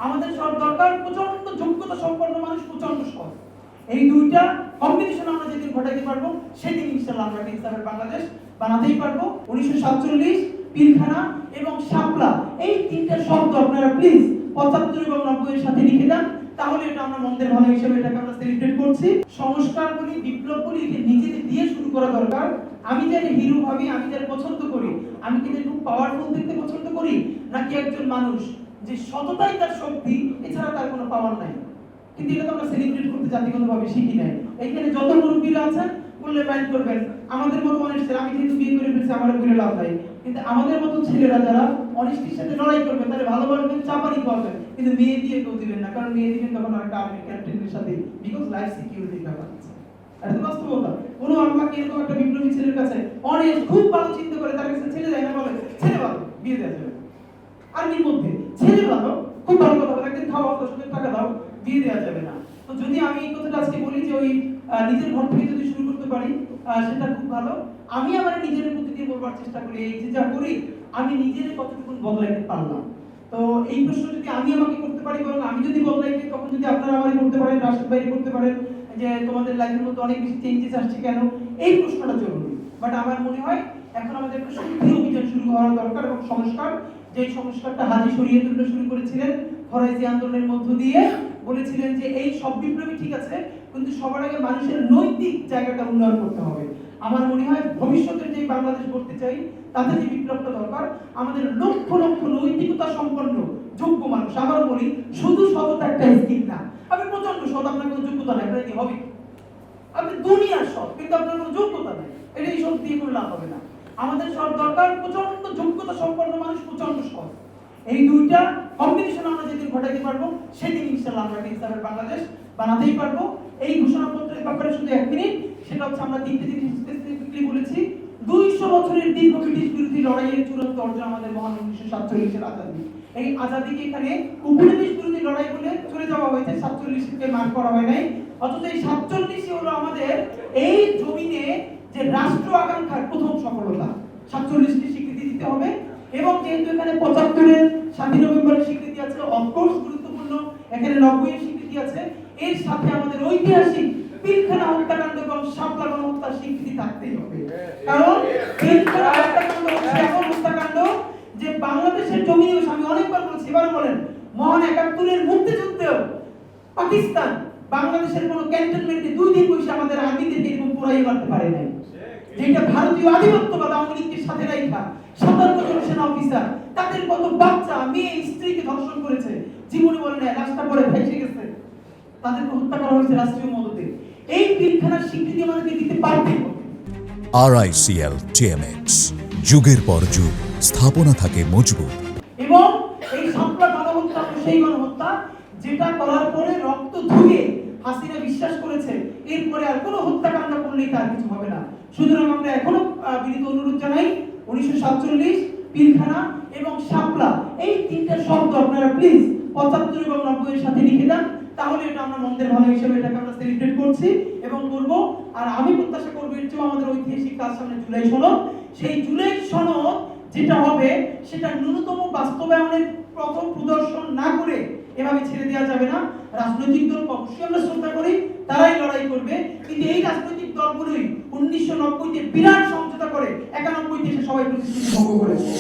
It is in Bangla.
আমাদের সব দরকার প্রচন্ড যোগ্যতা সম্পন্ন মানুষ, প্রচন্ড সৎ। এই দুইটা কম্বিনেশন আমরা যেদিন ঘটাইতে পারবো সেদিন ইনশাআল্লাহ আমরা ইনসাফের বাংলাদেশ বানাতেই পারবো। 1947, পিলখানা এবং শাপলা, এই তিনটা শব্দ আপনারা প্লিজ 75 এবং 90 এর সাথে লিখে দেন, তাহলে এটা আমরা মন্দের ভালো হিসেবে এটাকে আমরা সেলিব্রেট করছি। সংস্কার বলি, বিপ্লব বলি, এটা নিজেদের দিয়ে শুরু করা দরকার। আমি যারা হিরো ভাবি, আমি যারা পছন্দ করি, আমি কিন্তু একটু পাওয়ারফুল দেখতে পছন্দ করি, নাকি একজন মানুষ যে সততাই তার শক্তি, এছাড়া তার কোনো পাওয়ার নাই। কিন্তু এটা তো আমরা সেলিব্রেট করতে জাতিগতভাবে শিখি নাই। এইখানে যত মুরব্বীরা আছেন বললে মাইন্ড করবেন, আমাদের মতো মানুষ ছেলে, আমি যেহেতু বিয়ে করে ফেলছি আমার বলে লাভ নাই, কিন্তু আমাদের মতো ছেলেরা যারা অনিষ্টির সাথে লড়াই করবে, তারা ভালোবাসবেন, চাপানি করবেন, কিন্তু মেয়ে দিয়ে কেউ দিবেন না, কারণ মেয়ে দিবেন তখন একটা আর্মি ক্যাপ্টেনের সাথে, বিকজ লাইফ সিকিউরিটির ব্যাপার আছে। এটা তো বাস্তবতা। কোনো আমাকে এরকম একটা বিপ্লবী ছেলের কাছে অনেক খুব ভালো চিন্তা করে তার কাছে ছেলে যায় না, বলে ছেলে ভালো বিয়ে দেওয়া যাবে। আর্মির মধ্যে ছেলে ভালো, খুব ভালো কথা বলে, একদিন খাওয়া 10,000 টাকা দাও, বিয়ে দেওয়া যাবে না। তো যদি আমি এই কথাটা আজকে বলি যে ওই নিজের ঘর থেকে যদি শুরু করতে পারি, সেটা খুব ভালো। আমি আমার নিজের প্রতি দিয়ে বলবার চেষ্টা করি, এই যে যা করি আমি নিজের কতটুকু বদলাইতে পারলাম। তো এই প্রশ্ন যদি আমি আমাকে করতে পারি, বরং আমি যদি বদলাইতে, তখন যদি আপনারা আমাকে করতে পারেন, রাশেদ ভাই করতে পারেন, যে তোমাদের লাইফের মধ্যে অনেক বেশি চেঞ্জেস আসছে কেন, এই প্রশ্নটা জরুরি। বাট আমার মনে হয় এখন আমাদের একটা সক্রিয় অভিযান শুরু করা দরকার, এবং সংস্কার, যে সংস্কারটা হাজী শরীয়তুল্লাহ শুরু করেছিলেন ফরাইজি আন্দোলনের মধ্য দিয়ে, বলেছিলেন যে এই সব বিপ্লবী ঠিক আছে, কিন্তু সবার আগে মানুষের নৈতিক জায়গাটা উন্নয়ন করতে হবে। আমার মনে হয় ভবিষ্যতের যে বাংলাদেশ করতে চাই, তাতে যে বিপ্লবটা দরকার, আমাদের লক্ষ লক্ষ নৈতিকতা সম্পন্ন যোগ্য মানুষ। আবার বলি, শুধু সততা একটা স্কিল না। আপনি প্রচন্ড সৎ, আপনার কোনো যোগ্যতা নাই, আপনার কি হবে? আপনি দুনিয়ার সৎ, কিন্তু আপনার কোনো যোগ্যতা নাই, এটা এই সব দিয়ে কোনো লাভ হবে না। আমাদের সব দরকার প্রচন্ড যোগ্যতা সম্পন্ন মানুষ, প্রচন্ড সৎ। এই দুইটা কম্বিনেশন আমরা যেদিন ঘটাইতে পারবো, সেদিন ইনশাআল্লাহ আমরা ইনসাফের বাংলাদেশ বানাতেই পারবো। এই ঘোষণাপত্রের ব্যাপারে শুধু 1 মিনিট, সেটা হচ্ছে আমরা তিনটে জিনিস স্পেসিফিকলি বলেছি। 200 বছরের দীর্ঘ ব্রিটিশ বিরোধী লড়াইয়ের চূড়ান্ত অর্জন আমাদের মহান 1947-এর আজাদী। এই আজাদীকে এখানে উপনিবেশ বিরোধী লড়াই বলে চলে যাওয়া হয়েছে, 47-কে মার্ক করা হয় নাই। অথচ এই 47 হলো আমাদের এই জমিনে যে রাষ্ট্র আকাঙ্ক্ষার প্রথম সফলতা। 47কে স্বীকৃতি দিতে হবে, এবং যেহেতু এখানে 75-এর 7 নভেম্বরের স্বীকৃতি আছে, অফকোর্স গুরুত্বপূর্ণ, এখানে 90-এর স্বীকৃতি আছে, এর সাথে আমাদের ঐতিহাসিক পিলখানা হত্যাকাণ্ড এবং শাপলা গণহত্যার স্বীকৃতি থাকতেই হবে। কারণ পিলখানা হত্যাকাণ্ড হচ্ছে এমন হত্যাকাণ্ড যে বাংলাদেশের জমিনে, আমি অনেকবার বলেছি, এবার বলেন, মহান 71-এর মুক্তিযুদ্ধেও পাকিস্তান বাংলাদেশের কোনো ক্যান্টনমেন্টে 2 দিন বসে আমাদের আর্মিদেরকে এরকম পুরাই মারতে পারে নাই। যেটা ভারতীয় আধিপত্যবাদ আওয়ামী লীগের সাথে রাইখা 57 জন সেনা অফিসার তাদের কত বাচ্চা মেয়ে স্ত্রীকে ধর্ষণ করেছে, জীবনে বলে না, রাস্তা পরে ভেসে গেছে, তাদেরকে হত্যা করা হয়েছে রাষ্ট্রীয় মদতে। এই পিলখানার স্বীকৃতি আমাদেরকে দিতে পারতে হবে। RICL TMX, যুগের পর যুগ স্থাপনা থাকে মজবুত। এবং এই শাপলা গণহত্যা, সেই গণহত্যা যেটা করার পরে রক্ত ধুয়ে হাসিনা বিশ্বাস করেছে এরপরে আর কোনো হত্যাকাণ্ড করলেই তার কিছু হবে না। সুতরাং আমরা এখনো বিনীত অনুরোধ জানাই, 1947, পিলখানা এবং শাপলা, এই তিনটা শব্দ আপনারা প্লিজ 75 এবং 90 এর সাথে লিখে দেন, তাহলে এটা আমরা মন্দের ভালো হিসেবে এটাকে আমরা সেলিব্রেট করছি এবং করব। আর আমি প্রত্যাশা করব এর চেয়ে আমাদের ঐতিহাসিক কাজ সামনে জুলাই সনদ, সেই জুলাই সনদ যেটা হবে সেটা ন্যূনতম বাস্তবায়নের প্রথম প্রদর্শন না করে এভাবে ছেড়ে দেওয়া যাবে না। রাজনৈতিক দল অবশ্যই আমরা শ্রদ্ধা করি, তারাই লড়াই করবে, কিন্তু এই রাজনৈতিক দলগুলোই 1990-তে বিরাট সমঝোতা করে 91-তে এসে সবাই প্রতিশ্রুতি ভঙ্গ করেছে।